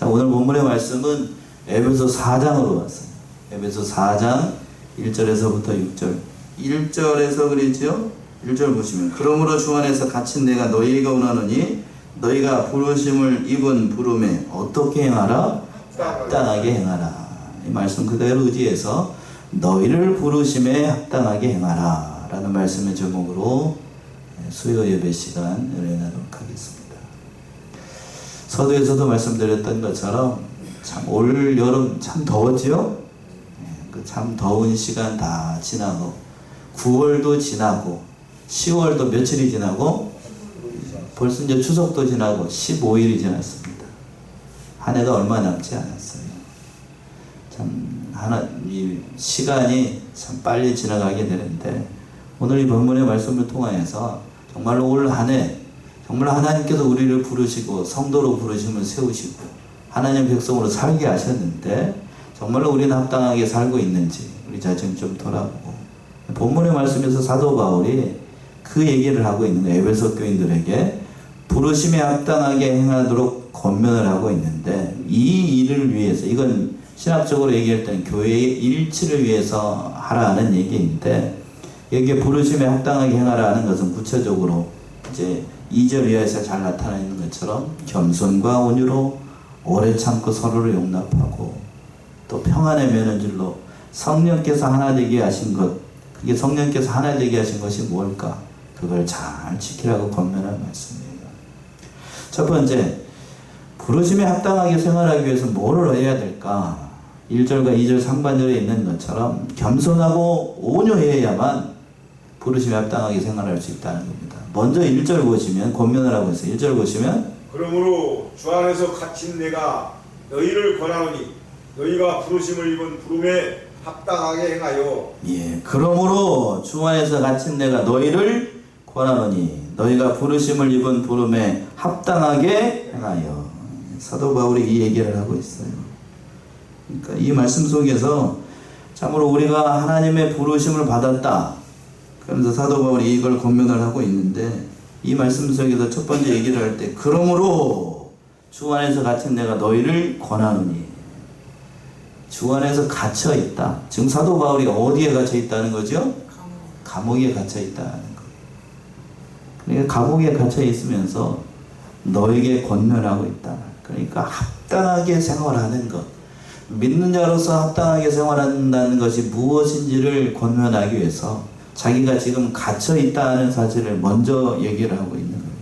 자, 오늘 본문의 말씀은 에베소 4장으로 왔어요. 에베소 4장 1절에서부터 6절. 1절에서 그랬죠? 1절 보시면 그러므로 주 안에서 갇힌 내가 너희에게 원하노니 너희가 부르심을 입은 부름에 어떻게 행하라? 합당하게 행하라. 이 말씀 그대로 의지해서 너희를 부르심에 합당하게 행하라 라는 말씀의 제목으로 수요 예배 시간 은혜나도록 하겠습니다. 서두에서도 말씀드렸던 것처럼 참 올 여름 참 더웠죠? 그 참 더운 시간 다 지나고 9월도 지나고 10월도 며칠이 지나고 벌써 이제 추석도 지나고 15일이 지났습니다. 한 해가 얼마 남지 않았어요. 참 이 시간이 참 빨리 지나가게 되는데 오늘 이 본문의 말씀을 통하여서 정말로 올 한 해 정말 하나님께서 우리를 부르시고 성도로 부르심을 세우시고 하나님 백성으로 살게 하셨는데 정말로 우리는 합당하게 살고 있는지 우리 자신 좀 돌아보고 본문의 말씀에서 사도 바울이 그 얘기를 하고 있는 거예요. 에베소 교인들에게 부르심에 합당하게 행하도록 권면을 하고 있는데 이 일을 위해서 이건 신학적으로 얘기할 때는 교회의 일치를 위해서 하라는 얘기인데 여기에 부르심에 합당하게 행하라 하는 것은 구체적으로 이제 2절 이하에서 잘 나타나 있는 것처럼 겸손과 온유로 오래 참고 서로를 용납하고 또 평안의 면허질로 성령께서 하나 되게 하신 것 그게 성령께서 하나 되게 하신 것이 뭘까? 그걸 잘 지키라고 권면한 말씀이에요. 첫 번째 부르심에 합당하게 생활하기 위해서 뭐를 해야 될까? 1절과 2절 상반절에 있는 것처럼 겸손하고 온유해야만 부르심에 합당하게 생활할 수 있다는 겁니다. 먼저 1절 보시면 권면을 하고 있어요. 1절 보시면 그러므로 주 안에서 갇힌 내가 너희를 권하노니 너희가 부르심을 입은 부름에 합당하게 행하여 그러므로 주 안에서 갇힌 내가 너희를 권하노니 너희가 부르심을 입은 부름에 합당하게 행하여 사도 바울이 이 얘기를 하고 있어요. 그러니까 이 말씀 속에서 참으로 우리가 하나님의 부르심을 받았다. 그러면서 사도 바울이 이걸 권면을 하고 있는데 이 말씀 속에서 첫 번째 얘기를 할 때 그러므로 주 안에서 갇힌 내가 너희를 권하노니 주 안에서 갇혀 있다. 지금 사도 바울이 어디에 갇혀 있다는 거죠? 감옥에 갇혀 있다는 거예요. 그러니까 감옥에 갇혀 있으면서 너에게 권면하고 있다. 그러니까 합당하게 생활하는 것. 믿는 자로서 합당하게 생활한다는 것이 무엇인지를 권면하기 위해서 자기가 지금 갇혀 있다는 사실을 먼저 얘기를 하고 있는 거예요.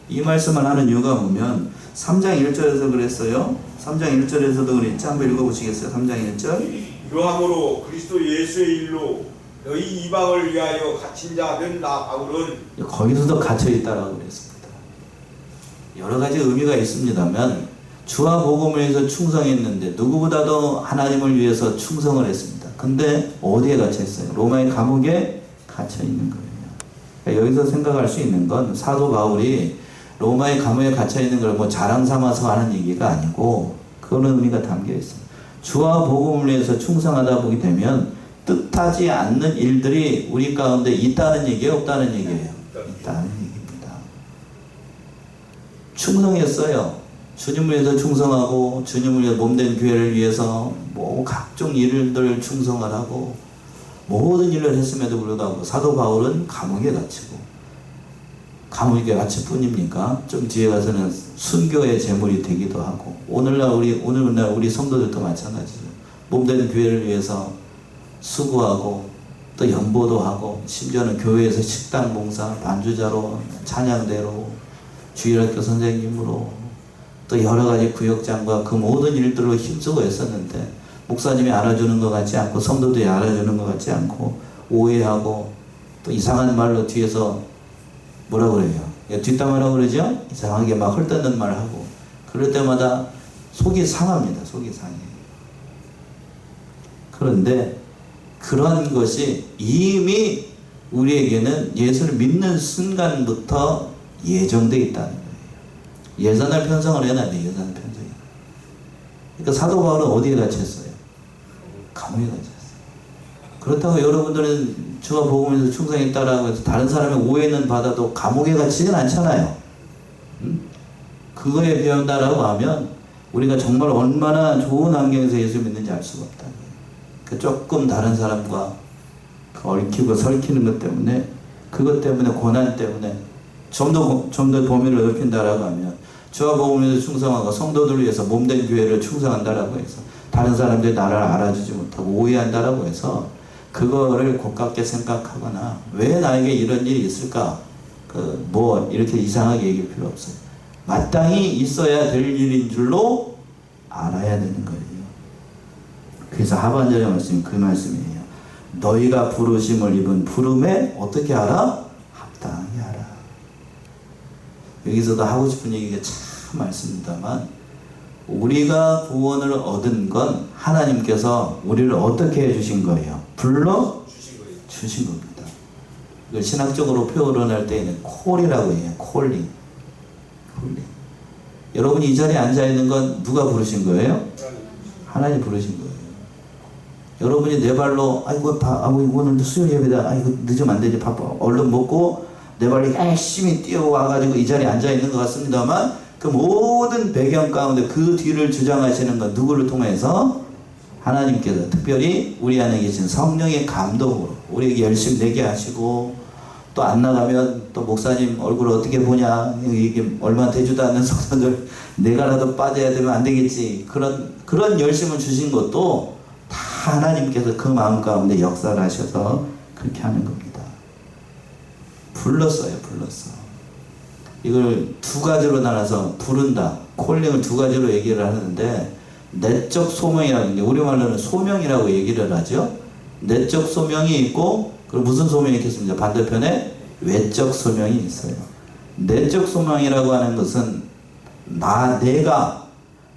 이 말씀을 하는 이유가 보면 3장 1절에서 그랬어요. 3장 1절에서도 그랬죠. 한번 읽어보시겠어요? 3장 1절. 이러함으로 그리스도 예수의 일로 너희 이방을 위하여 갇힌 자 된 나 바울은 거기서도 갇혀 있다라고 그랬습니다. 여러 가지 의미가 있습니다만 주와 복음을 위해서 충성했는데 누구보다도 하나님을 위해서 충성을 했습니다. 근데 어디에 갇혀 있어요? 로마의 감옥에 갇혀 있는 거예요. 그러니까 여기서 생각할 수 있는 건 사도 바울이 로마의 감옥에 갇혀 있는 걸 뭐 자랑 삼아서 하는 얘기가 아니고 그런 의미가 담겨 있어요. 주와 복음을 위해서 충성하다 보게 되면 뜻하지 않는 일들이 우리 가운데 있다는 얘기예요? 없다는 얘기예요? 있다는 얘기입니다. 충성했어요. 주님을 위해서 충성하고 주님을 위해서 몸된 교회를 위해서 뭐 각종 일들을 충성을 하고 모든 일을 했음에도 불구하고 사도 바울은 감옥에 갇히고 감옥에 갇힐 뿐입니까? 좀 뒤에 가서는 순교의 제물이 되기도 하고 오늘날 우리 성도들도 마찬가지죠. 몸된 교회를 위해서 수고하고 또 연보도 하고 심지어는 교회에서 식당 봉사 반주자로 찬양대로 주일학교 선생님으로 또 여러 가지 구역장과 그 모든 일들로 힘쓰고 했었는데 목사님이 알아주는 것 같지 않고 성도들이 알아주는 것 같지 않고 오해하고 또 이상한 말로 뒤에서 뭐라 그래요? 뒷담화라고 그러죠? 이상하게 막 헐뜯는 말 하고 그럴 때마다 속이 상합니다. 속이 상해요. 그런데 그런 것이 이미 우리에게는 예수를 믿는 순간부터 예정되어 있다는 거예요. 예산을 편성을 해놔야 돼요. 예산을 편성해. 그러니까 사도 바울은 어디에 갇혔어요? 감옥에 갇혔어요. 그렇다고 여러분들은 주와 복음에서 충성했다라고 해서 다른 사람의 오해는 받아도 감옥에 갇히진 않잖아요. 그거에 비한다라고 하면 우리가 정말 얼마나 좋은 환경에서 예수 믿는지 알 수가 없다. 그 조금 다른 사람과 그 얽히고 설키는 것 때문에, 그것 때문에, 고난 때문에 좀 더 범위를 넓힌다라고 하면, 주와 복음에서 충성하고 성도들을 위해서 몸된 교회를 충성한다라고 해서 다른 사람들이 나를 알아주지 못하고 오해한다라고 해서 그거를 고깝게 생각하거나 왜 나에게 이런 일이 있을까, 뭐 이렇게 이상하게 얘기할 필요 없어요. 마땅히 있어야 될 일인 줄로 알아야 되는 거예요. 그래서 하반절의 말씀이 그 말씀이에요. 너희가 부르심을 입은 부름에 어떻게 하라? 합당히 하라. 여기서도 하고 싶은 얘기가 참 많습니다만, 우리가 구원을 얻은 건 하나님께서 우리를 어떻게 해주신 거예요? 불러 주신 겁니다. 이걸 신학적으로 표현할 때에는 콜이라고 해요. 콜링. 여러분이 이 자리에 앉아있는 건 누가 부르신 거예요? 하나님 부르신 거예요. 여러분이 내 발로 아이고 오늘 수요 예배다, 아이고 늦으면 안 되지, 바빠, 얼른 먹고 내 발로 열심히 뛰어와가지고 이 자리에 앉아있는 것 같습니다만, 그 모든 배경 가운데 그 뒤를 주장하시는 건 누구를 통해서? 하나님께서 특별히 우리 안에 계신 성령의 감동으로 우리에게 열심히 내게 하시고, 또 안 나가면 또 목사님 얼굴 어떻게 보냐, 이게 얼마 되지도 않는 성도들 내가라도 빠져야 되면 안 되겠지, 그런 열심을 주신 것도 다 하나님께서 그 마음 가운데 역사를 하셔서 그렇게 하는 겁니다. 불렀어. 이걸 두 가지로 나눠서 부른다, 콜링을 두 가지로 얘기를 하는데, 내적 소명이라는 게 우리말로는 소명이라고 얘기를 하죠. 내적 소명이 있고, 그리고 무슨 소명이 있겠습니까? 반대편에 외적 소명이 있어요. 내적 소명이라고 하는 것은 내가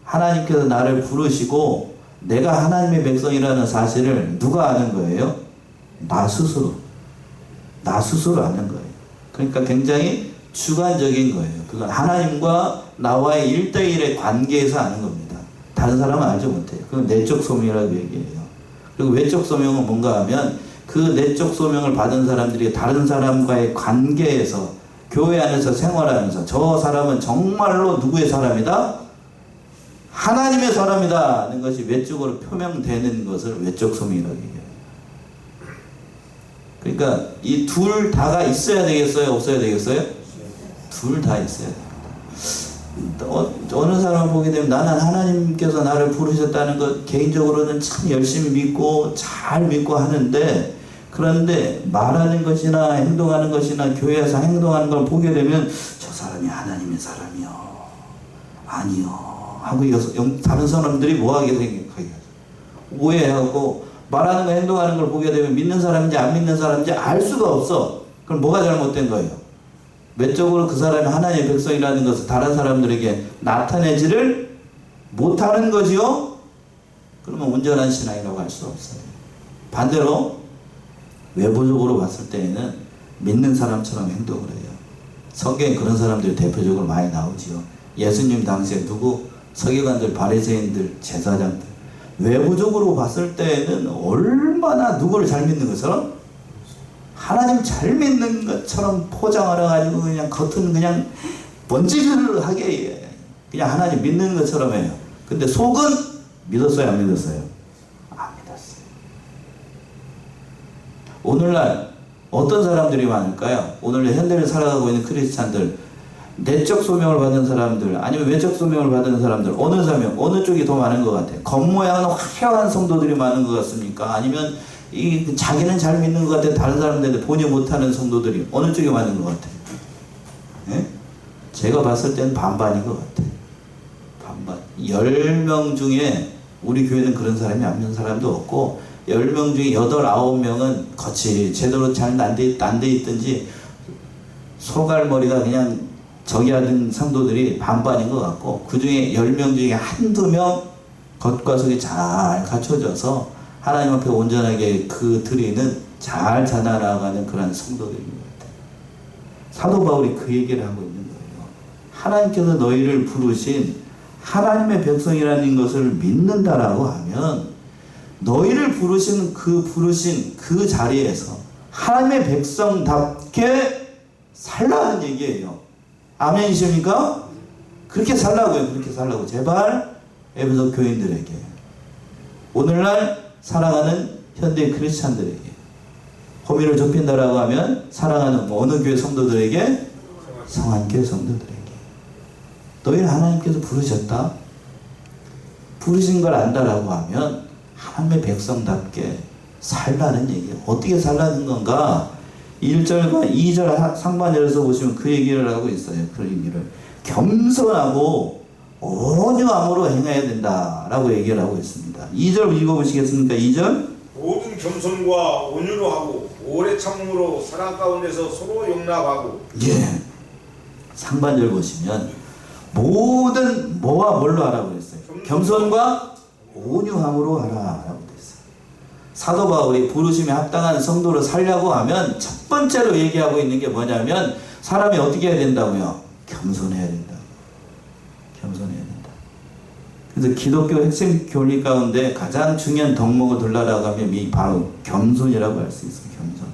하나님께서 나를 부르시고 내가 하나님의 백성이라는 사실을 누가 아는 거예요? 나 스스로 아는 거예요. 그러니까 굉장히 주관적인 거예요. 그건 하나님과 나와의 1대1의 관계에서 아는 겁니다. 다른 사람은 알지 못해요. 그건 내적 소명이라고 얘기해요. 그리고 외적 소명은 뭔가 하면, 그 내적 소명을 받은 사람들이 다른 사람과의 관계에서, 교회 안에서 생활하면서 저 사람은 정말로 누구의 사람이다? 하나님의 사람이다 하는 것이 외적으로 표명되는 것을 외적 소명이라고 얘기해요. 그러니까 이 둘 다가 있어야 되겠어요? 없어야 되겠어요? 둘 다 있어야 됩니다. 어느 사람을 보게 되면 나는 하나님께서 나를 부르셨다는 것 개인적으로는 참 열심히 믿고 잘 믿고 하는데, 그런데 말하는 것이나 행동하는 것이나 교회에서 행동하는 걸 보게 되면 저 사람이 하나님의 사람이요, 아니요 하고 다른 사람들이 뭐하게 생각하게 오해하고, 말하는 거 행동하는 걸 보게 되면 믿는 사람인지 안 믿는 사람인지 알 수가 없어. 그럼 뭐가 잘못된 거예요? 외적으로 그 사람이 하나님의 백성이라는 것을 다른 사람들에게 나타내지를 못하는 거지요? 그러면 온전한 신앙이라고 할 수 없어요. 반대로 외부적으로 봤을 때에는 믿는 사람처럼 행동을 해요. 성경에 그런 사람들이 대표적으로 많이 나오지요. 예수님 당시에 서기관들, 바리새인들, 제사장들, 외부적으로 봤을 때에는 얼마나 누구를 잘 믿는 것처럼, 하나님 잘 믿는 것처럼 포장을 해가지고 그냥 겉은 그냥 번지르르하게 그냥 하나님 믿는 것처럼 해요. 근데 속은 믿었어요, 안 믿었어요? 안 믿었어요. 오늘날 어떤 사람들이 많을까요? 오늘 현대를 살아가고 있는 크리스찬들, 내적 소명을 받은 사람들, 아니면 외적 소명을 받은 사람들, 어느 쪽이 더 많은 것 같아요? 겉모양은 화려한 성도들이 많은 것 같습니까? 아니면 자기는 잘 믿는 것 같아 다른 사람들한테 보지 못하는 성도들이 어느 쪽이 많은 것 같아요? 예? 제가 봤을 때는 반반인 것 같아요. 반반. 10명 중에 우리 교회는 그런 사람이 안 믿는 사람도 없고, 10명 중에 8, 9명은 거치 제대로 잘 안 돼 있든지 소갈머리가 그냥 저기 하던 성도들이 반반인 것 같고, 그 중에 10명 중에 한두 명 겉과 속이 잘 갖춰져서 하나님 앞에 온전하게 그 드리는 잘 자라나가는 그런 성도들인 것 같아요. 사도 바울이 그 얘기를 하고 있는 거예요. 하나님께서 너희를 부르신 하나님의 백성이라는 것을 믿는다라고 하면, 너희를 부르신 그 자리에서 하나님의 백성답게 살라는 얘기예요. 아멘이십니까? 그렇게 살라고요. 그렇게 살라고. 제발 에베소 교인들에게, 오늘날 사랑하는 현대 크리스찬들에게, 범위를 좁힌다라고 하면 사랑하는 어느 교회 성도들에게, 성안교회 성도들에게. 너희를 하나님께서 부르셨다. 부르신 걸 안다라고 하면 하나님의 백성답게 살라는 얘기예요. 어떻게 살라는 건가? 1절과 2절 상반절에서 보시면 그 얘기를 하고 있어요. 그 얘기를 겸손하고 온유함으로 행해야 된다라고 얘기를 하고 있습니다. 2절 읽어보시겠습니까? 2절. 모든 겸손과 온유로 하고 오래 참음으로 사랑 가운데서 서로 용납하고. 예. 상반절 보시면 모든 뭐와 뭘로 하라고 그랬어요? 겸손과 온유함으로 하라라고 됐어요. 사도 바울이 부르심에 합당한 성도를 살려고 하면 첫 번째로 얘기하고 있는 게 뭐냐면 사람이 어떻게 해야 된다고요? 겸손해야 된다. 겸손해야 된다. 그래서 기독교 핵심 교리 가운데 가장 중요한 덕목을 둘러라고 하면 이 바로 겸손이라고 할 수 있어요. 겸손.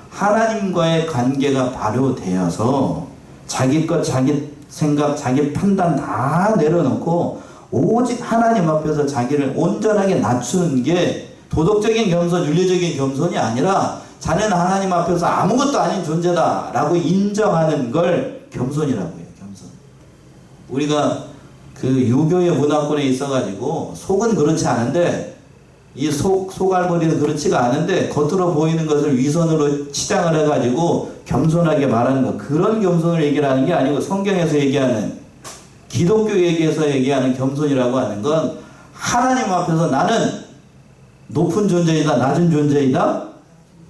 하나님과의 관계가 바로 되어서 자기 것, 자기 생각, 자기 판단 다 내려놓고 오직 하나님 앞에서 자기를 온전하게 낮추는 게 도덕적인 겸손, 윤리적인 겸손이 아니라 자네는 하나님 앞에서 아무것도 아닌 존재다 라고 인정하는 걸 겸손이라고 해요. 겸손. 우리가 그 유교의 문화권에 있어가지고 속은 그렇지 않은데 이 속알머리는 그렇지가 않은데 겉으로 보이는 것을 위선으로 치장을 해가지고 겸손하게 말하는 것, 그런 겸손을 얘기하는 게 아니고 성경에서 얘기하는, 기독교 얘기에서 얘기하는 겸손이라고 하는 건 하나님 앞에서 나는 높은 존재이다, 낮은 존재이다,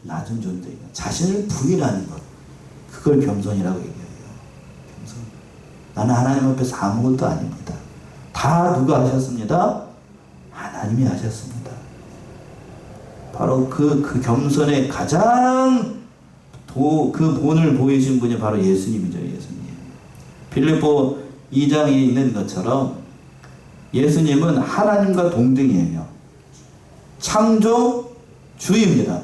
낮은 존재이다, 자신을 부인하는 것, 그걸 겸손이라고 얘기해요. 겸손. 나는 하나님 앞에서 아무것도 아닙니다. 다 누가 하셨습니다? 하나님이 하셨습니다. 바로 그 겸손의 가장 그 본을 보이신 분이 바로 예수님이죠. 예수님. 빌립보 2장에 있는 것처럼 예수님은 하나님과 동등이에요. 창조주입니다.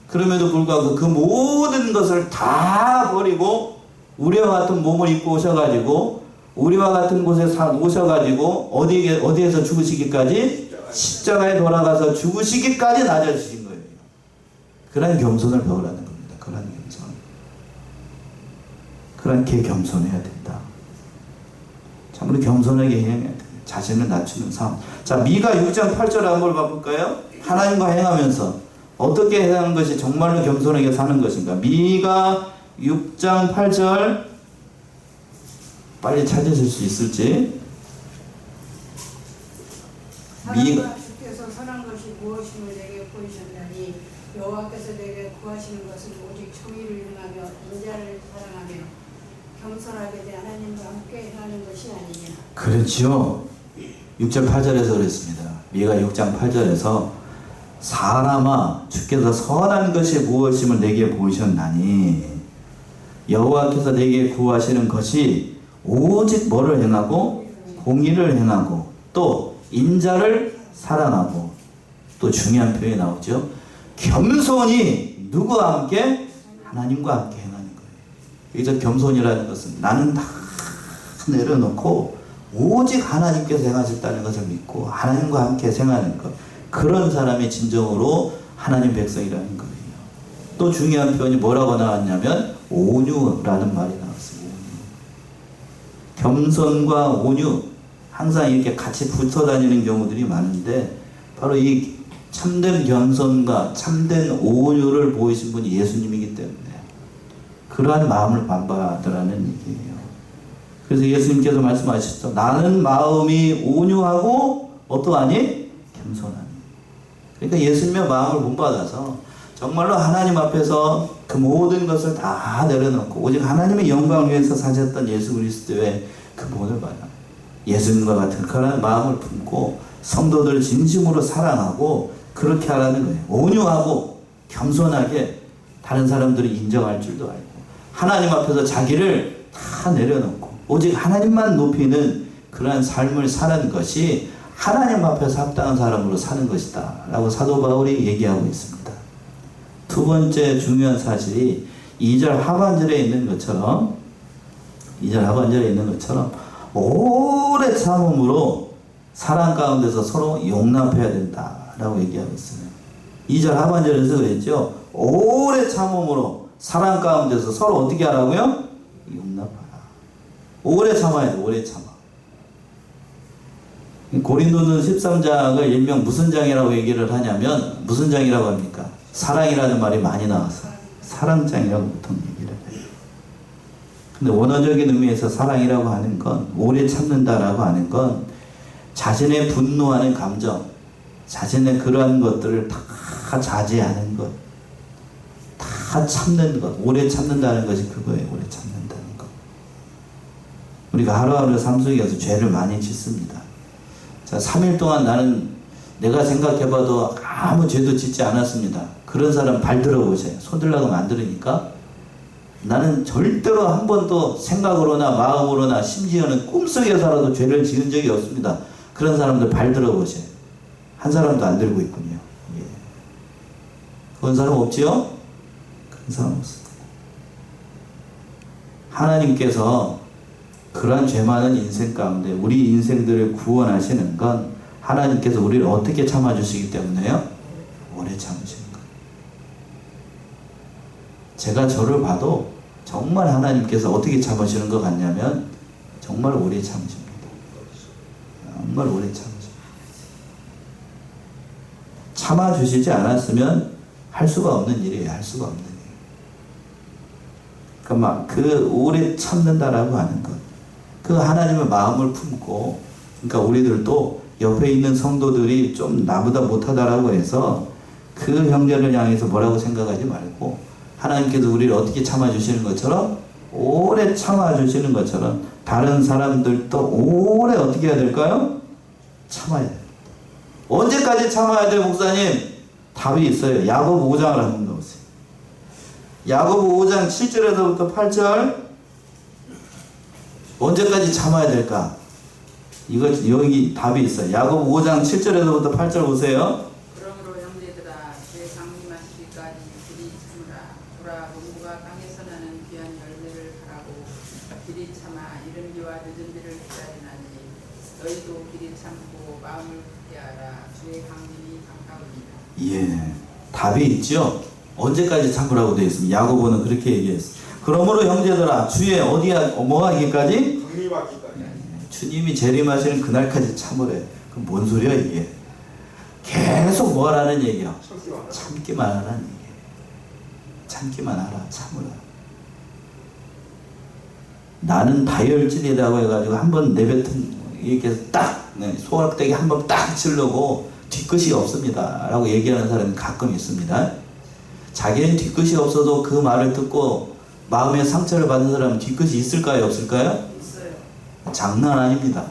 그럼에도 불구하고 그 모든 것을 다 버리고 우리와 같은 몸을 입고 오셔가지고 우리와 같은 곳에 오셔가지고 어디에서 죽으시기까지? 십자가에 돌아가서 죽으시기까지 낮아지신 거예요. 그런 겸손을 배우라는 겁니다. 그런 겸손. 그렇게 겸손해야 된다. 참으로 겸손하게 행해야 돼. 자신을 낮추는 삶. 자, 미가 6장 8절 한번 봐볼까요? 하나님과 행하면서 어떻게 행하는 것이 정말로 겸손하게 사는 것인가? 미가 6장 8절 빨리 찾으실 수 있을지. 사랑과 주께서 선한 것이 무엇임을 내게 보이셨나니 여호와께서 내게 구하시는 것은 오직 정의를 행하며 인자를 사랑하며 겸손하게 내 하나님과 함께 행하는 것이 아니냐. 그렇죠. 6절 8절에서 그랬습니다. 미가 6장 8절에서 사람아 주께서 선한 것이 무엇임을 내게 보이셨나니 여호와께서 내게 구하시는 것이 오직 뭐를 행하고 공의를 행하고 또 인자를 사랑하고 또 중요한 표현이 나오죠. 겸손히 누구와 함께? 하나님과 함께 행하는 거예요. 여기서 겸손이라는 것은 나는 다 내려놓고 오직 하나님께서 행하셨다는 것을 믿고 하나님과 함께 생하는 것, 그런 사람이 진정으로 하나님 백성이라는 거예요. 또 중요한 표현이 뭐라고 나왔냐면 온유라는 말이 나왔어요. 겸손과 온유, 항상 이렇게 같이 붙어 다니는 경우들이 많은데 바로 이 참된 겸손과 참된 온유를 보이신 분이 예수님이기 때문에 그러한 마음을 반받으라는 얘기예요. 그래서 예수님께서 말씀하셨죠. 나는 마음이 온유하고 어떠하니? 겸손하니. 그러니까 예수님의 마음을 본받아서 정말로 하나님 앞에서 그 모든 것을 다 내려놓고 오직 하나님의 영광을 위해서 사셨던 예수 그리스도의 그 본을 받아 예수님과 같은 그런 마음을 품고 성도들을 진심으로 사랑하고 그렇게 하라는 거예요. 온유하고 겸손하게 다른 사람들이 인정할 줄도 알고 하나님 앞에서 자기를 다 내려놓고 오직 하나님만 높이는 그러한 삶을 사는 것이 하나님 앞에서 합당한 사람으로 사는 것이다 라고 사도 바울이 얘기하고 있습니다. 두 번째 중요한 사실이 2절 하반절에 있는 것처럼 오래 참음으로 사랑 가운데서 서로 용납해야 된다라고 얘기하고 있어요. 2절 하반절에서 그랬죠. 오래 참음으로 사랑 가운데서 서로 어떻게 하라고요? 용납하라. 오래 참아야 돼. 오래 참아. 고린도전 13장을 일명 무슨 장이라고 얘기를 하냐면 무슨 장이라고 합니까? 사랑이라는 말이 많이 나왔어요. 사랑장이라고 보통 얘기를 해요. 근데 원어적인 의미에서 사랑이라고 하는 건 오래 참는다라고 하는 건 자신의 분노하는 감정, 자신의 그러한 것들을 다 자제하는 것, 다 참는 것, 오래 참는다는 것이 그거예요. 오래 참는다는 것. 우리가 하루하루 삶 속에서 죄를 많이 짓습니다. 자, 3일 동안 나는 내가 생각해봐도 아무 죄도 짓지 않았습니다. 그런 사람 발 들어보세요. 손 들라고 안 들으니까 나는 절대로 한 번도 생각으로나 마음으로나 심지어는 꿈속에서라도 죄를 지은 적이 없습니다. 그런 사람들 발 들어보세요. 한 사람도 안 들고 있군요. 예. 그런 사람 없지요? 그런 사람 없습니다. 하나님께서 그러한 죄 많은 인생 가운데 우리 인생들을 구원하시는 건 하나님께서 우리를 어떻게 참아주시기 때문에요? 오래 참으시는 거예요. 제가 저를 봐도 정말 하나님께서 어떻게 참으시는 것 같냐면 정말 오래 참으십니다. 정말 오래 참으십니다. 참아주시지 않았으면 할 수가 없는 일이에요. 할 수가 없는 일. 그러니까 그 오래 참는다라고 하는 것. 그 하나님의 마음을 품고, 그러니까 우리들도 옆에 있는 성도들이 좀 나보다 못하다라고 해서 그 형제를 향해서 뭐라고 생각하지 말고 하나님께서 우리를 어떻게 참아주시는 것처럼 오래 참아주시는 것처럼 다른 사람들도 오래 어떻게 해야 될까요? 참아야 돼요. 언제까지 참아야 돼요, 목사님? 답이 있어요. 야고보 5장을 한번 넣으세요. 야고보 5장 7절에서부터 8절. 언제까지 참아야 될까? 이거 여기 답이 있어요. 야고보 5장 7절에서부터 8절 보세요. 그러므로 형제들아 죄 강림하시기까지 길이 참으라. 보라 농부가 땅에서 나는 귀한 열매를 바라고 길이 참아 이른 비와 늦은 비를 기다리나니 너희도 길이 참고 마음을 굳게 하라. 주의 강림이 가까우니라. 예, 답이 있죠. 언제까지 참으라고 되어 있습니다. 야고보는 그렇게 얘기했어요. 그러므로 형제들아 주의 어디야 뭐가 하기까지? 강림하기까지. 주님이 재림하시는 그날까지 참으래. 그럼 뭔 소리야 이게? 계속 뭐 하라는 얘기야? 참기만 하라는 얘기야. 참기만 하라. 참으라. 나는 다혈질이라고 해가지고 한번 내뱉은 이렇게 딱 소각대기 한번 딱 찌르고 뒤끝이 없습니다 라고 얘기하는 사람이 가끔 있습니다. 자기는 뒤끝이 없어도 그 말을 듣고 마음의 상처를 받는 사람은 뒤끝이 있을까요? 없을까요? 있어요. 장난 아닙니다.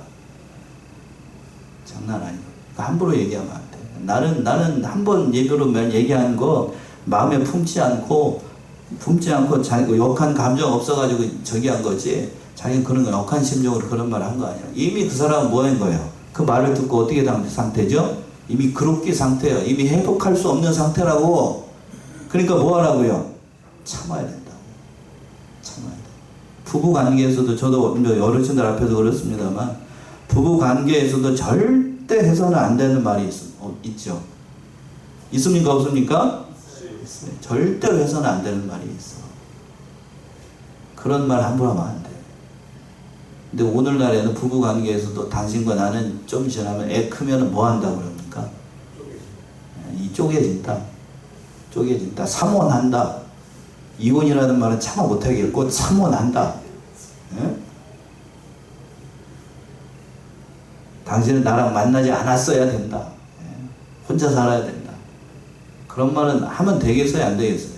장난 아닙니다. 함부로 얘기하면 안 돼. 나는 한 번 예표로 얘기한 거 마음에 품지 않고 자기 역한 감정 없어가지고 저기 한 거지. 자기는 그런 거 역한 심정으로 그런 말을 한 거 아니야. 이미 그 사람은 뭐 한 거예요? 그 말을 듣고 어떻게 된 상태죠? 이미 그룹기 상태예요. 이미 회복할 수 없는 상태라고. 그러니까 뭐 하라고요? 참아야 된다고. 참아야 돼. 부부 관계에서도 저도 어르신들 앞에서 그렇습니다만 부부 관계에서도 절대 해서는 안 되는 말이 있죠. 있습니까? 없습니까? 있어요. 절대로 해서는 안 되는 말이 있어. 그런 말 함부로 하면 안 돼. 근데 오늘날에는 부부 관계에서도 당신과 나는 좀 지나면 애 크면은 뭐 한다고 그럽니까? 이 쪼개진다. 삼원한다. 이혼이라는 말은 참아 못하겠고 삼원한다. 예? 당신은 나랑 만나지 않았어야 된다. 예? 혼자 살아야 된다. 그런 말은 하면 되겠어요? 안 되겠어요?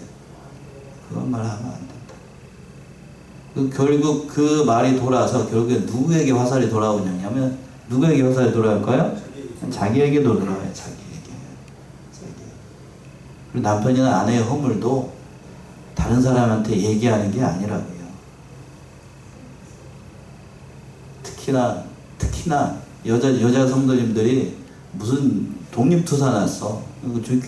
그런 말 하면 안 된다. 결국 그 말이 돌아서 결국에 누구에게 화살이 돌아오냐면 누구에게 화살이 돌아올까요? 자기에게도 돌아와요. 자기에게. 그리고 남편이나 아내의 허물도 다른 사람한테 얘기하는 게 아니라고요. 특히나 여자 성도님들이 무슨 독립투사 났어.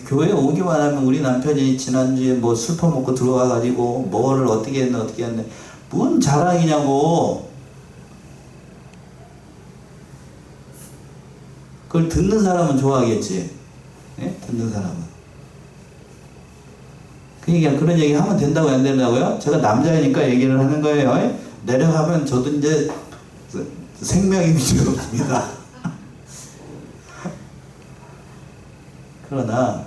교회 오기만 하면 우리 남편이 지난주에 뭐 술 퍼먹고 들어와가지고 뭐를 어떻게 했네. 뭔 자랑이냐고. 그걸 듣는 사람은 좋아하겠지. 예? 듣는 사람은. 그러니까 그런 얘기 하면 된다고요, 안 된다고요? 제가 남자이니까 얘기를 하는 거예요. 예? 내려가면 저도 이제 생명이 위태롭습니다. 그러나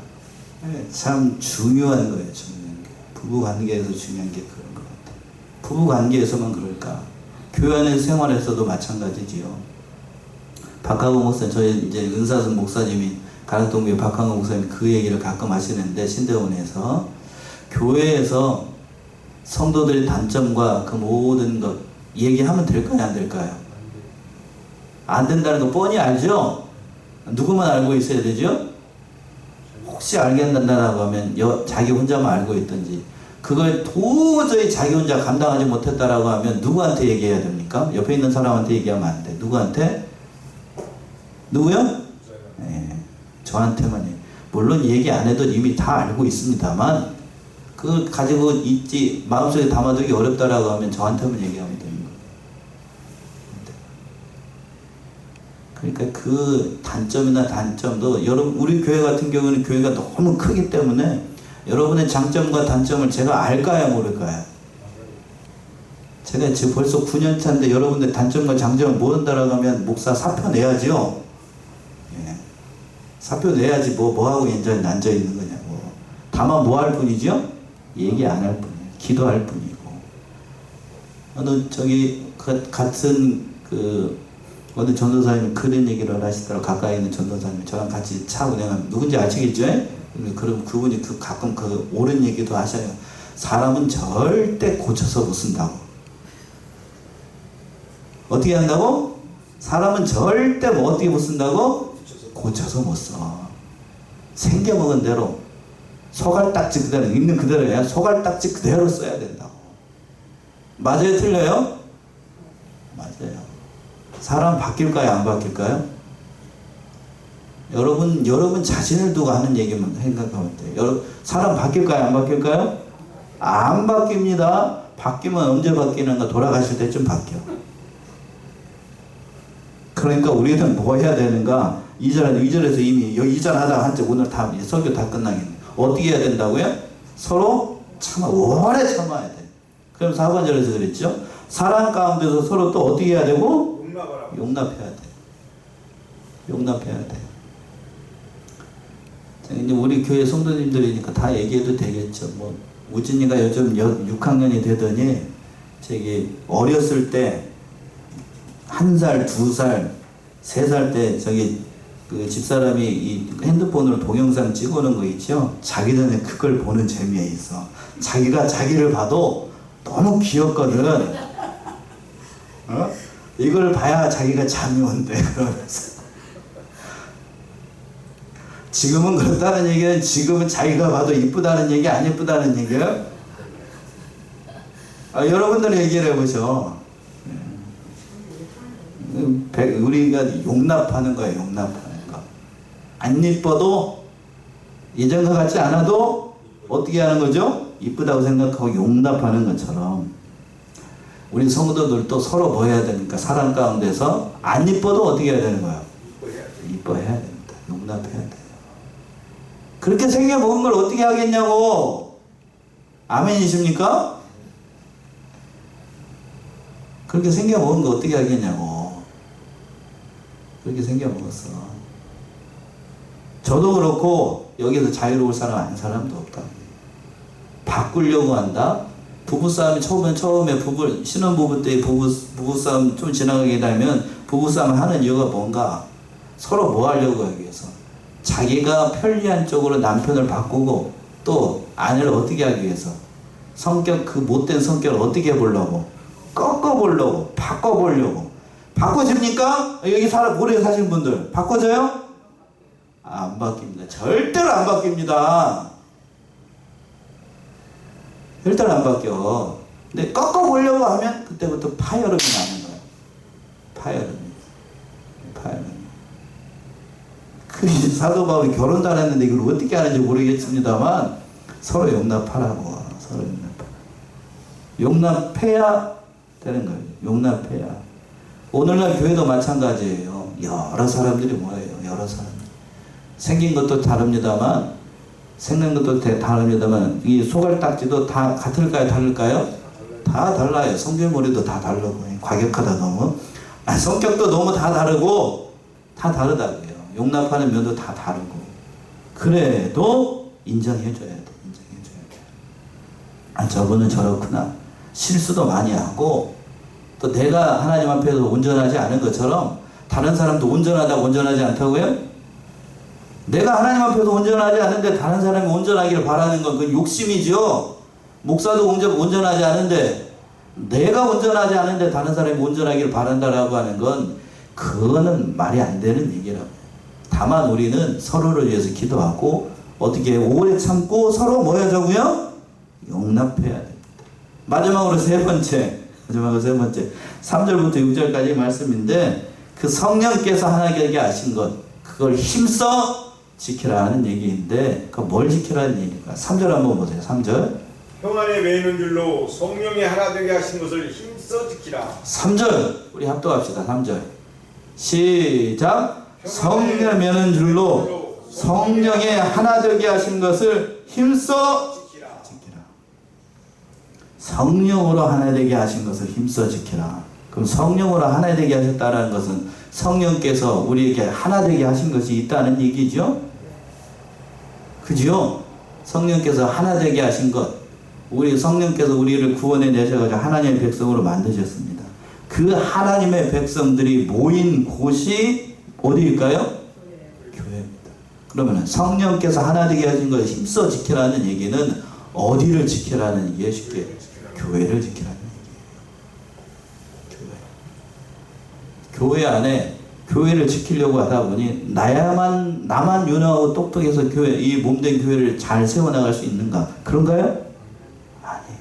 참 중요한 거예요. 중요한 게. 부부관계에서 중요한 게 그런 것 같아요. 부부관계에서만 그럴까? 교회 안에서 생활에서도 마찬가지지요. 박하고 목사님, 저희 이제 은사승 목사님이 가락동교회 박하고 목사님 그 얘기를 가끔 하시는데, 신대원에서 교회에서 성도들의 단점과 그 모든 것 얘기하면 될까요, 안 될까요? 안 된다는 거 뻔히 알죠? 누구만 알고 있어야 되죠? 혹시 알겠다라고 하면 자기 혼자만 알고 있든지, 그걸 도저히 자기 혼자 감당하지 못했다라고 하면 누구한테 얘기해야 됩니까? 옆에 있는 사람한테 얘기하면 안 돼. 누구한테? 누구요? 네, 저한테만 얘기. 물론 얘기 안 해도 이미 다 알고 있습니다만, 그걸 가지고 있지 마음속에 담아두기 어렵다라고 하면 저한테만 얘기하면 되는 거예요. 그러니까 그 단점이나 단점도, 여러분 우리 교회 같은 경우는 교회가 너무 크기 때문에 여러분의 장점과 단점을 제가 알까요, 모를까요? 제가 지금 벌써 9년 차인데 여러분의 단점과 장점을 모른다라고 하면 목사 사표 내야죠. 예. 사표 내야지 뭐 하고 앉아 있는 거냐고. 다만 뭐 할 뿐이죠? 얘기 안 할 뿐이에요. 기도할 뿐이고. 저기 같은 어느 전도사님이 그런 얘기를 하시더라고요. 가까이 있는 전도사님이 저랑 같이 차 운행하면, 누군지 아시겠죠? 그럼 그분이 가끔 옳은 얘기도 하셔요. 사람은 절대 고쳐서 못 쓴다고. 어떻게 한다고? 사람은 절대 어떻게 못 쓴다고? 고쳐서 못 써. 생겨먹은 대로, 소갈딱지 그대로, 있는 그대로야. 소갈딱지 그대로 써야 된다고. 맞아요, 틀려요? 맞아요. 사람 바뀔까요, 안 바뀔까요? 여러분 자신을 두고 하는 얘기만 생각하면 돼요. 사람 바뀔까요, 안 바뀔까요? 안 바뀝니다. 바뀌면 언제 바뀌는가? 돌아가실 때쯤 바뀌어. 그러니까 우리는 뭐 해야 되는가? 2절에서 이미 2절 하다가 한째 오늘 다 설교 다 끝나겠네. 어떻게 해야 된다고요? 서로 오래 참아야 돼. 그럼 4번절에서 그랬죠? 사랑 가운데서 서로 또 어떻게 해야 되고? 용납해야 돼. 용납해야 돼. 이제 우리 교회 성도님들이니까 다 얘기해도 되겠죠. 뭐 우진이가 요즘 6학년이 되더니 어렸을 때 1살, 2살, 3살 때 그 집사람이 이 핸드폰으로 동영상 찍어놓은 거 있죠? 자기 전에 그걸 보는 재미에 있어. 자기가 자기를 봐도 너무 귀엽거든. 이걸 봐야 자기가 잠이 온대. 그러면서. 지금은 그렇다는 얘기는, 지금은 자기가 봐도 이쁘다는 얘기, 안 이쁘다는 얘기야? 여러분들 얘기를 해보죠. 우리가 용납하는 거예요, 용납하는 거. 안 이뻐도, 예전과 같지 않아도 어떻게 하는 거죠? 이쁘다고 생각하고 용납하는 것처럼, 우리 성도들도 서로 뭐 해야 되니까, 사람 가운데서 안 이뻐도 어떻게 해야 되는 거예요? 이뻐해야 됩니다. 용납해야 돼요. 그렇게 생겨먹은 걸 어떻게 하겠냐고. 아멘이십니까? 그렇게 생겨먹은 거 어떻게 하겠냐고. 그렇게 생겨먹었어. 저도 그렇고 여기서 자유로울 사람 아닌 사람도 없다. 바꾸려고 한다. 부부싸움이 처음에 신혼부부 때 부부싸움 좀 지나가게 되면 부부싸움을 하는 이유가 뭔가? 서로 뭐 하려고 하기 위해서. 자기가 편리한 쪽으로 남편을 바꾸고, 또 아내를 어떻게 하기 위해서. 그 못된 성격을 어떻게 해보려고. 꺾어보려고. 바꿔보려고. 바꿔집니까? 여기 오래 사신 분들 바꿔져요? 안 바뀝니다. 절대로 안 바뀝니다. 절대로 안 바뀌어. 근데 꺾어보려고 하면 그때부터 파열음이 나는 거예요. 파열음. 그 사도 바울이 결혼도 안 했는데 이걸 어떻게 하는지 모르겠습니다만, 서로 용납하라고. 서로 용납해야 되는 거예요. 용납해야. 오늘날 교회도 마찬가지예요. 여러 사람들이 뭐예요? 여러 여러 사람. 생긴 것도 다릅니다만, 이 소갈딱지도 다 같을까요? 다를까요? 다 달라요. 성질머리도 다 다르고, 과격하다 너무. 성격도 너무 다 다르고, 다 다르다고요. 용납하는 면도 다 다르고. 그래도 인정해줘야 돼. 저분은 저렇구나. 실수도 많이 하고, 또 내가 하나님 앞에서 온전하지 않은 것처럼 다른 사람도 온전하다고 온전하지 않다고요? 내가 하나님 앞에서 온전하지 않은데 다른 사람이 온전하기를 바라는 건 그 욕심이죠. 목사도 온전하지 않은데, 내가 온전하지 않은데 다른 사람이 온전하기를 바란다라고 하는 건 그거는 말이 안 되는 얘기라고. 다만 우리는 서로를 위해서 기도하고 어떻게 오래 참고 서로 뭐 하자고요? 용납해야 됩니다. 마지막으로 세 번째 3절부터 6절까지 말씀인데, 그 성령께서 하나님께 하신 것, 그걸 힘써 지키라 하는 얘기인데, 그걸 뭘 지키라는 얘기일까? 3절 한번 보세요. 3절. 평안에 매이는 줄로 성령이 하나 되게 하신 것을 힘써 지키라. 3절 우리 합독합시다. 3절 시작. 성령에 매는 줄로 성령의 하나 되게 하신 것을 힘써 지키라. 성령으로 하나 되게 하신 것을 힘써 지키라. 그럼 성령으로 하나 되게 하셨다는 것은 성령께서 우리에게 하나 되게 하신 것이 있다는 얘기죠. 그죠? 성령께서 하나 되게 하신 것, 성령께서 우리를 구원해 내셔가지고 하나님의 백성으로 만드셨습니다. 그 하나님의 백성들이 모인 곳이 어디일까요? 교회입니다. 그러면 성령께서 하나 되게 하신 것을 힘써 지키라는 얘기는 어디를 지키라는 얘기예요? 쉽게 교회를 지키라는 얘기예요. 교회 안에 교회를 지키려고 하다 보니 나만 유능하고 똑똑해서 이 몸된 교회를 잘 세워나갈 수 있는가? 그런가요? 아니에요.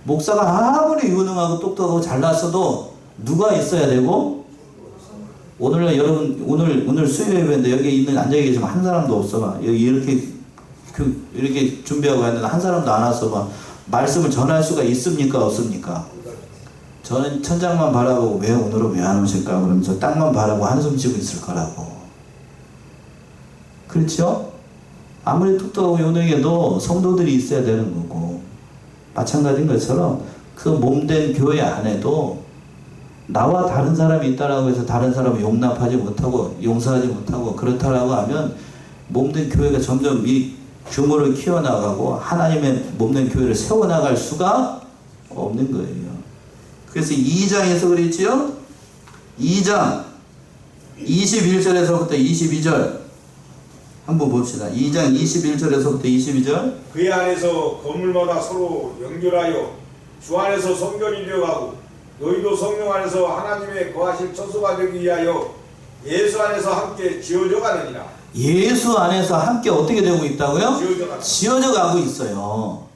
목사가 아무리 유능하고 똑똑하고 잘났어도 누가 있어야 되고, 오늘날 여러분 오늘 수요 예배인데 여기 앉아 계시면 한 사람도 없어 봐. 여기 이렇게 준비하고 했는데 한 사람도 안 왔어 봐. 말씀을 전할 수가 있습니까? 없습니까? 저는 천장만 바라보고 왜 오늘은 왜 안 오실까? 그러면서 땅만 바라보고 한숨 쉬고 있을 거라고. 그렇죠? 아무리 똑똑하고 유능해도 성도들이 있어야 되는 거고, 마찬가지인 것처럼 그 몸된 교회 안에도 나와 다른 사람이 있다라고 해서 다른 사람을 용납하지 못하고 용서하지 못하고 그렇다라고 하면 몸된 교회가 점점 이 규모를 키워나가고 하나님의 몸된 교회를 세워나갈 수가 없는 거예요. 그래서 2장에서 그랬지요? 2장 21절에서부터 22절 한번 봅시다. 2장 21절에서부터 22절. 그의 안에서 건물마다 서로 연결하여 주 안에서 성전이 되어가고 너희도 성령 안에서 하나님의 거하실 처소가 되기 위하여 예수 안에서 함께 지어져 가느니라. 예수 안에서 함께 어떻게 되고 있다고요? 지어져 가고 있어요.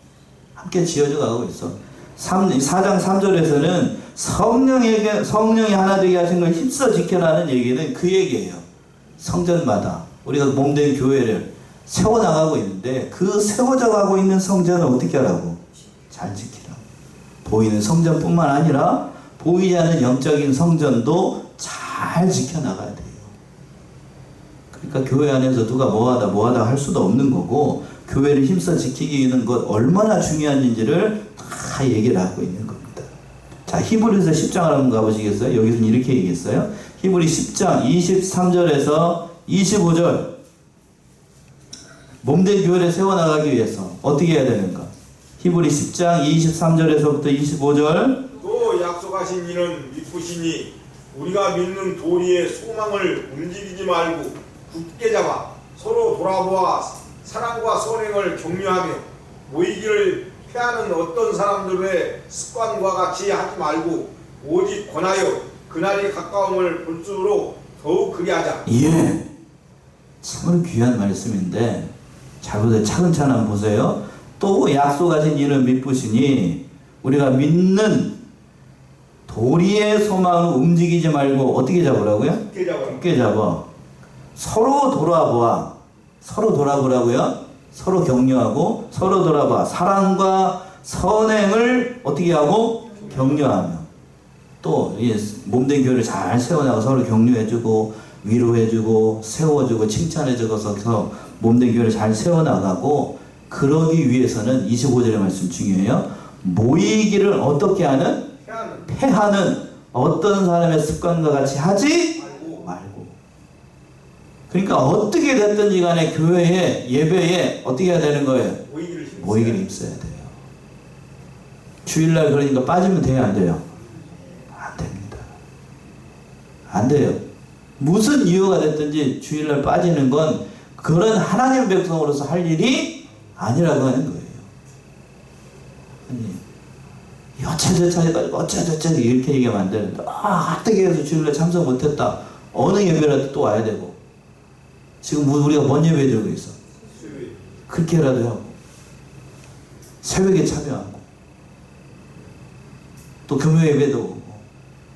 함께 지어져 가고 있어. 4장 3절에서는 성령이 하나 되게 하신 걸 힘써 지켜라는 얘기는 그 얘기예요. 성전마다 우리가 몸된 교회를 세워나가고 있는데, 그 세워져 가고 있는 성전을 어떻게 하라고? 잘 지키라. 보이는 성전뿐만 아니라 보이지 않는 영적인 성전도 잘 지켜나가야 돼요. 그러니까 교회 안에서 누가 뭐하다 할 수도 없는 거고, 교회를 힘써 지키기 위한 것 얼마나 중요한지를 다 얘기를 하고 있는 겁니다. 자, 히브리서 10장을 한번 가보시겠어요? 여기서는 이렇게 얘기했어요. 히브리 10장 23절에서 25절. 몸된 교회를 세워나가기 위해서 어떻게 해야 되는가? 히브리 10장 23절에서부터 25절. 또 약속하신 이는 믿으시니 우리가 믿는 도리의 소망을 움직이지 말고 굳게 잡아 서로 돌아보아 사랑과 선행을 격려하며 모이기를 패하는 어떤 사람들의 습관과 같이 하지 말고 오직 권하여 그날이 가까움을 볼수록 더욱 그리하자. 예, 참으로 귀한 말씀인데 잘 보세요. 차근차근 한번 보세요. 또 약속하신 이는 믿으시니 우리가 믿는 도리의 소망을 움직이지 말고 어떻게 잡으라고요? 굳게 잡아. 서로 돌아보아. 서로 돌아보라고요? 서로 격려하고 서로 돌아봐. 사랑과 선행을 어떻게 하고? 격려하며. 또 몸된 교회를 잘 세워나가 서로 격려해주고 위로해주고 세워주고 칭찬해줘서 몸된 교회를 잘 세워나가고, 그러기 위해서는 25절의 말씀 중요해요. 모이기를 어떻게 하는? 패하는 어떤 사람의 습관과 같이 하지 말고. 그러니까 어떻게 됐든지 간에 교회에, 예배에 어떻게 해야 되는 거예요? 모이기를 힘써야 돼요. 주일날 그러니까 빠지면 돼요, 안 돼요? 안 됩니다. 안 돼요. 무슨 이유가 됐든지 주일날 빠지는 건 그런 하나님 백성으로서 할 일이 아니라고 하는 거예요. 아니, 어쩌저쩌 해가지고 어쩌저쩌 이렇게 얘기하면 안 되는데, 어떻게 해서 주일날 참석 못했다. 어느 예배라도 또 와야 되고. 지금 우리가 뭔 예배 들고 있어? 그렇게라도 하고, 새벽에 참여하고, 또 금요 예배도 오고,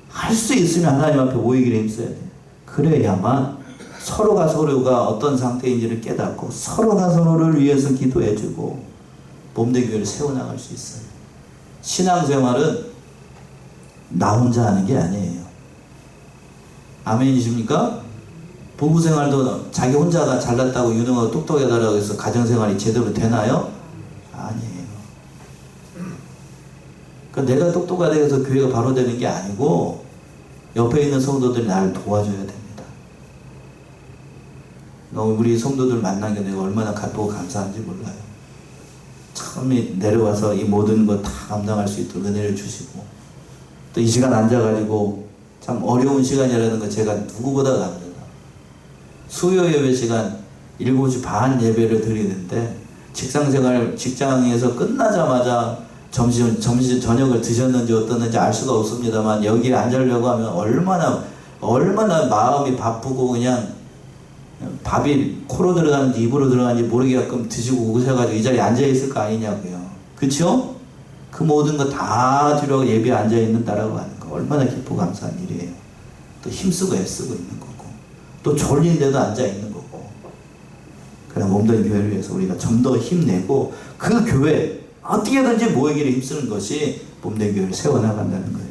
할 수 있으면 하나님 앞에 모이기를 힘써야 돼요. 그래야만 서로가 어떤 상태인지를 깨닫고 서로가 서로를 위해서 기도해주고 몸된 교회를 세워나갈 수 있어요. 신앙생활은 나 혼자 하는 게 아니에요. 아멘이십니까? 부부생활도 자기 혼자가 잘났다고 유능하고 똑똑하다고 해서 가정생활이 제대로 되나요? 아니에요. 그러니까 내가 똑똑하다 해서 교회가 바로 되는 게 아니고 옆에 있는 성도들이 나를 도와줘야 됩니다. 우리 성도들 만난 게 내가 얼마나 기쁘고 감사한지 몰라요. 처음에 내려와서 이 모든 거 다 감당할 수 있도록 은혜를 주시고, 또 이 시간 앉아가지고 참 어려운 시간이라는 거 제가 누구보다 압니다. 수요 예배 시간 7시 반 예배를 드리는데, 직장에서 끝나자마자 저녁을 드셨는지 어떻는지 알 수가 없습니다만, 여기에 앉으려고 하면 얼마나 마음이 바쁘고 그냥 밥이 코로 들어가는지 입으로 들어가는지 모르게끔 드시고 오셔가지고 이 자리에 앉아있을 거 아니냐고요. 그쵸? 그 모든 거 다 뒤로 예배에 앉아있는다라고 하는 거 얼마나 기쁘고 감사한 일이에요. 또 힘쓰고 애쓰고 있는 거고, 또 졸린데도 앉아있는 거고. 그러나 몸된 교회를 위해서 우리가 좀 더 힘내고 그 교회 어떻게든지 모이기를 힘쓰는 것이 몸된 교회를 세워나간다는 거예요.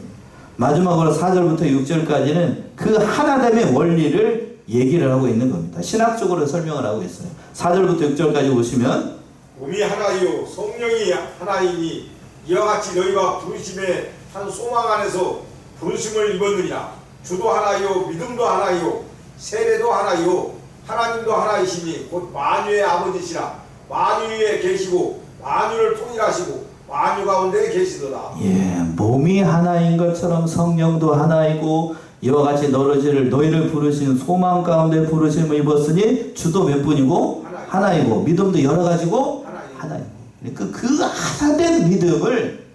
마지막으로 4절부터 6절까지는 그 하나됨의 원리를 얘기를 하고 있는 겁니다. 신학적으로 설명을 하고 있어요. 4절부터 6절까지 보시면, 몸이 하나이요 성령이 하나이니 이와 같이 너희가 부르심의 한 소망 안에서 부르심을 입었느니라. 주도 하나이요 믿음도 하나이요 세례도 하나이요 하나님도 하나이시니 곧 만유의 아버지시라. 만유에 계시고 만유를 통일하시고 만유 가운데 계시도다. 예, 몸이 하나인 것처럼 성령도 하나이고 이와 같이 너희를 부르신 소망 가운데 부르심을 입었으니 주도 몇 분이고 하나이고 믿음도 여러 가지고 하나이고. 그러니까 그 하나된 믿음을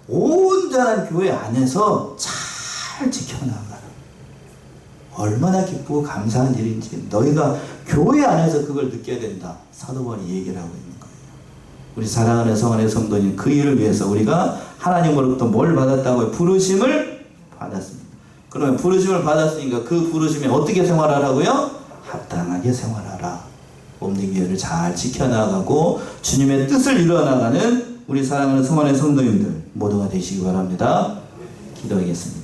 온전한 교회 안에서 잘 지켜나가라. 얼마나 기쁘고 감사한 일인지 너희가 교회 안에서 그걸 느껴야 된다. 사도 바울이 얘기를 하고 있는 거예요. 우리 사랑하는 성안의 성도님, 그 일을 위해서 우리가 하나님으로부터 뭘 받았다고요? 부르심을 받았습니다. 그러면 부르심을 받았으니까 그 부르심에 어떻게 생활하라고요? 합당하게 생활하라. 몸된 교회를 잘 지켜나가고 주님의 뜻을 이루어나가는 우리 사랑하는 성안의 성도님들 모두가 되시기 바랍니다. 기도하겠습니다.